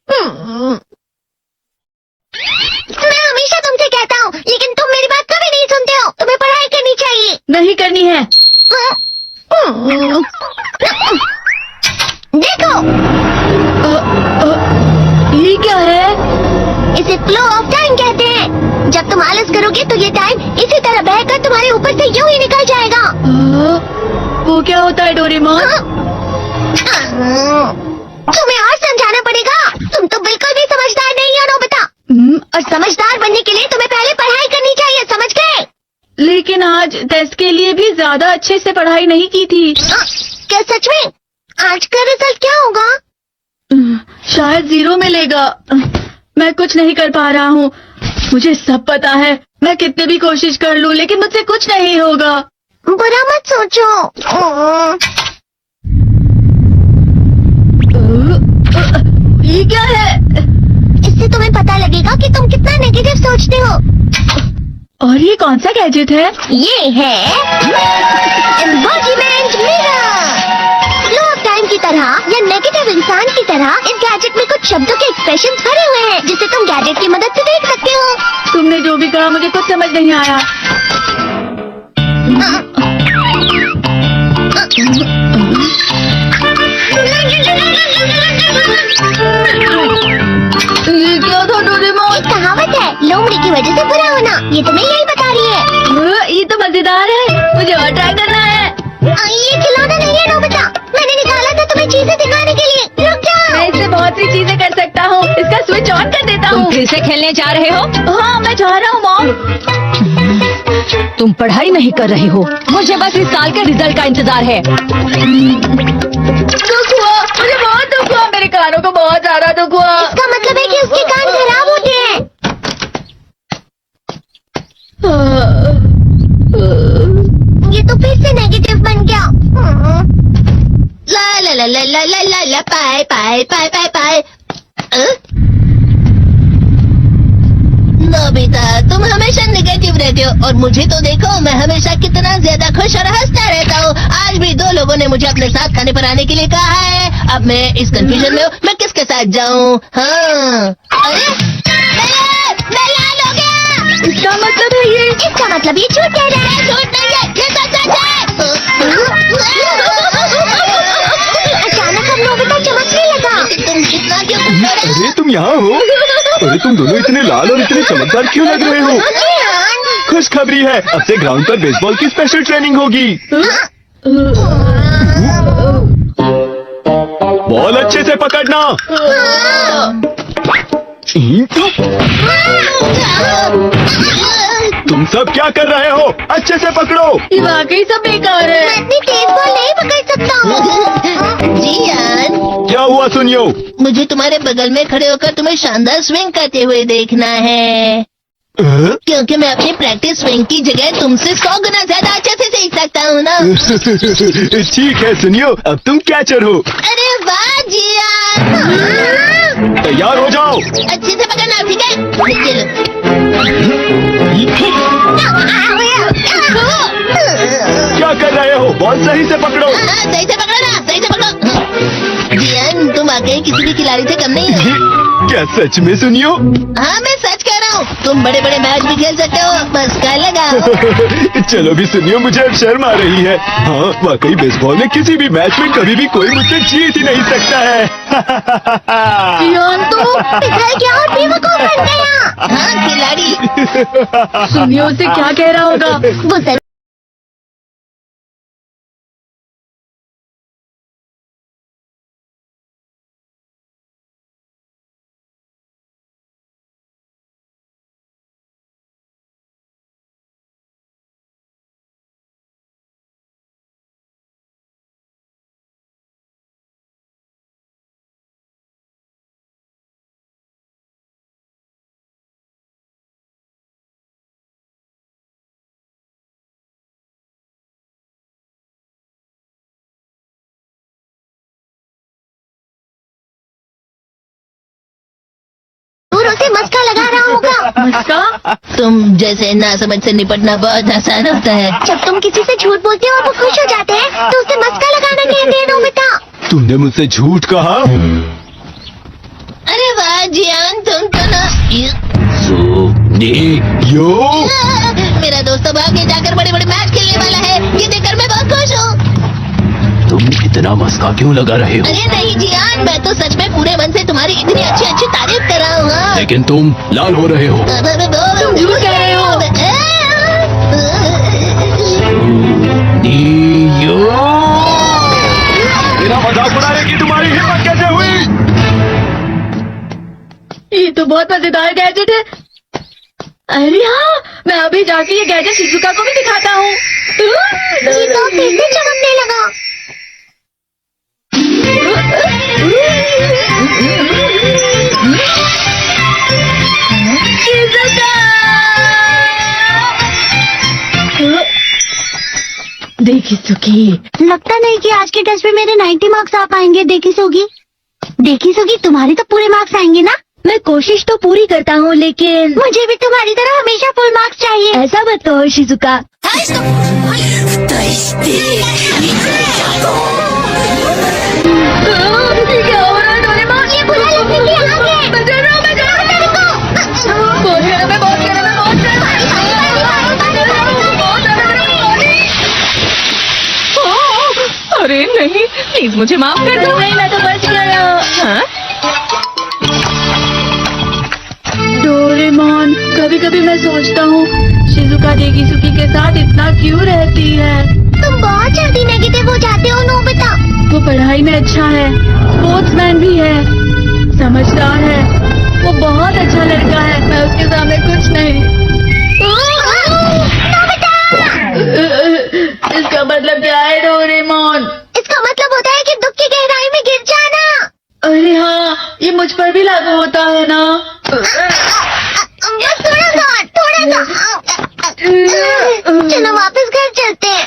मैं हमेशा तुमसे कहता हूँ, लेकिन तुम मेरी बात कभी नहीं सुनते हो। तुम्हें पढ़ाई करनी चाहिए। नहीं करनी है। देखो, ये क्या है? इसे फ्लो ऑफ टाइम कहते हैं। जब तुम आलस करोगे तो ये टाइम इसी तरह बहकर तुम्हारे ऊपर से यूं ही निकल जाएगा। वो क्या होता है डोरेमोन? तुम्हें और समझाना पड़ेगा। तुम तो बिल्कुल भी समझदार नहीं हो नोबिता। और समझदार बनने के लिए तुम्हें पहले पढ़ाई करनी चाहिए, समझ गए? लेकिन आज टेस्ट के लिए भी ज्यादा अच्छे से पढ़ाई नहीं की थी। क्या सच में? आज का रिजल्ट क्या होगा? शायद 0 मिलेगा। मैं कुछ नहीं कर पा रहा हूँ। मुझे सब पता है। मैं कितने भी कोशिश कर लूँ, लेकिन मुझसे कुछ नहीं होगा। बुरा मत सोचो। ये क्या है? इससे तुम्हें पता लगेगा कि तुम कितना नेगेटिव सोचते हो। और ये कौन सा गैजेट है? ये है embodiment mirror. Flow of time की तरह या नेगेटिव इंसान की तरह इस गैजेट में कुछ शब्दों के एक्सप्रेशंस भरे हुए हैं, जिसे तुम गैजेट की मदद से देख सकते हो। तुमने जो भी कहा मुझे कुछ समझ नहीं आया। ये क्या था डोरेमोन? एक कहावत है, लोमड़ी की वजह से बुरा होना। ये तुम्हें यही बता रही है। ये तो मजेदार है। मुझे और ट्राई करना है। ये खिलौना नहीं है नोबिता। मैंने निकाला था तुम्हें चीजें दिखाने के लिए। रुक जाओ। मैं इससे बहुत सी चीजें कर सकता हूँ। इसका स्विच ऑन कर देता हूँ। तुम फिर से खेलने जा रहे हो? हाँ, मैं जा रहा हूँ मॉम। तुम पढ़ाई नहीं कर रहे हो। मुझे बस इस साल के रिजल्ट का इंतजार है। दुख हुआ, मुझे बहुत दुख हुआ। मेरे कानों को बहुत ज्यादा दुख हुआ। इसका मतलब है कि उसके कान खराब होते हैं। ये तो फिर से नेगेटिव बन गया। ला ला ला ला ला ला ला ला पाए पाए पाए पाए पाए। नोबिता, तुम हमेशा नेगेटिव रहते हो और मुझे तो देखो, मैं हमेशा कितना ज्यादा खुश और हंसता रहता हूँ। आज भी 2 लोगों ने मुझे अपने साथ खाने पर आने के लिए कहा है। अब मैं इस कंफ्यूजन में हूँ, मैं किसके साथ जाऊँ? हाँ, अरे मैं लाल हो गया। इसका मतलब है ये? इसका मतलब ये झूठ कह रहा है। झूठ नहीं है, ये तो सच है। अचानक हम नोबिता चमकने लगा। तुम कितना क्यों गुस्सा रहे हो? अरे तुम यहाँ हो? अरे तुम दोनों इतने लाल और इतने चमकदार क्यों लग रहे हो? खुशखबरी है, अब से ग्राउंड पर बेसबॉल की स्पेशल ट्रेनिंग होगी। बॉल अच्छे से पकड़ना। तुम सब क्या कर रहे हो? अच्छे से पकड़ो। ये वाकई सब बेकार है। मैं इतनी तेज बॉल नहीं पकड़ सकता हूँ। जियान, क्या हुआ सुनियो? मुझे तुम्हारे बगल में खड़े होकर तुम्हें शानदार स्विंग करते हुए देखना है, क्योंकि मैं अपनी प्रैक्टिस स्विंग की जगह तुमसे 100 गुना ज्यादा अच्छे से सीख सकता हूँ ना। ठीक है सुनियो, अब तुम कैचर हो। अरे वाह जियान। तैयार हो जाओ। अच्छे से पकड़ना, ठीक है? क्या कर रहे हो? बॉल सही से पकड़ो। सही से पकड़ो ना, सही से पकड़ो। जियान, तुम वाकई किसी भी खिलाड़ी से कम नहीं हो। क्या सच में सुनियो? हाँ, मैं सच कह रहा हूँ। तुम बड़े बड़े मैच भी खेल सकते हो, बस कल लगाओ। चलो भी सुनियो, मुझे अब शर्म आ रही है। हाँ, वाकई बेसबॉल में किसी भी मैच में कभी भी कोई मुझसे जीत ही नहीं सकता है। जियान तो पिघल गया और बेवकूफ बन गया। हाँ, खिलाड़ी। सुनियो से क्या कह रहा होगा? वो सर से मस्का लगा रहा होगा। मस्का? तुम जैसे नासमझ से निपटना बहुत आसान होता है। जब तुम किसी से झूठ बोलते हो और वो खुश हो जाते हैं, तो उसे मस्का लगाना कहते हैं नोबिता। तुमने मुझसे झूठ कहा? अरे वाह जियान तुम तो ना यो मेरा दोस्त अब आगे जाकर बड़े बड़े मैच खेलने वाला है, ये देखकर मैं बहुत खुश हूँ। तुम इतना मस्का क्यों लगा रहे हो? अरे नहीं जियान, मैं तो सच में पूरे मन से तुम्हारी इतनी अच्छी अच्छी तारीफ कर रहा हूँ। हाँ। लेकिन तुम लाल हो रहे हो। तुम झूठ कह रहे हो। यो मेरा मजाक उड़ाने की तुम्हारी हिम्मत कैसे हुई? ये तो बहुत मजेदार गैजेट है। अरे हाँ, मैं अभी जाके ये गैजेट शिजुका को भी दिखाता हूँ। ये तो फिर से चमकने लगा। देखी सुखी, लगता नहीं कि आज के टेस्ट में मेरे 90 मार्क्स आ पाएंगे। देखी सोगी तुम्हारे तो पूरे मार्क्स आएंगे ना? मैं कोशिश तो पूरी करता हूँ, लेकिन मुझे भी तुम्हारी तरह हमेशा फुल मार्क्स चाहिए। ऐसा मत कहो शिजुका। क्या हो रहा है डोरेमोन? ये बुरा लगने की आग है। मैं डर रहा हूँ, मैं डर रहा हूँ। बहुत डर रहा हूँ, बहुत डर रहा हूँ, बहुत डर रहा हूँ, बहुत डर रहा हूँ। अरे नहीं, प्लीज मुझे माफ कर दो। नहीं, मैं तो बच गया। हाँ? डोरेमोन, कभी कभी मैं सोचता हूँ शिजुका डेकिसुकी के साथ इतना क्यों रहती है। तुम बहुत जल्दी नेगेटिव हो जाते हो नोबिता। वो पढ़ाई में अच्छा है, स्पोर्ट्समैन भी है, समझदार है, वो बहुत अच्छा लड़का है। मैं उसके सामने कुछ नहीं। इसका मतलब क्या है डोरेमोन? इसका मतलब होता है कि दुख की गहराई में गिर जाना। अरे हाँ, ये मुझ पर भी लागू होता है ना। बस थोड़ा सा। चलो वापस घर चलते हैं।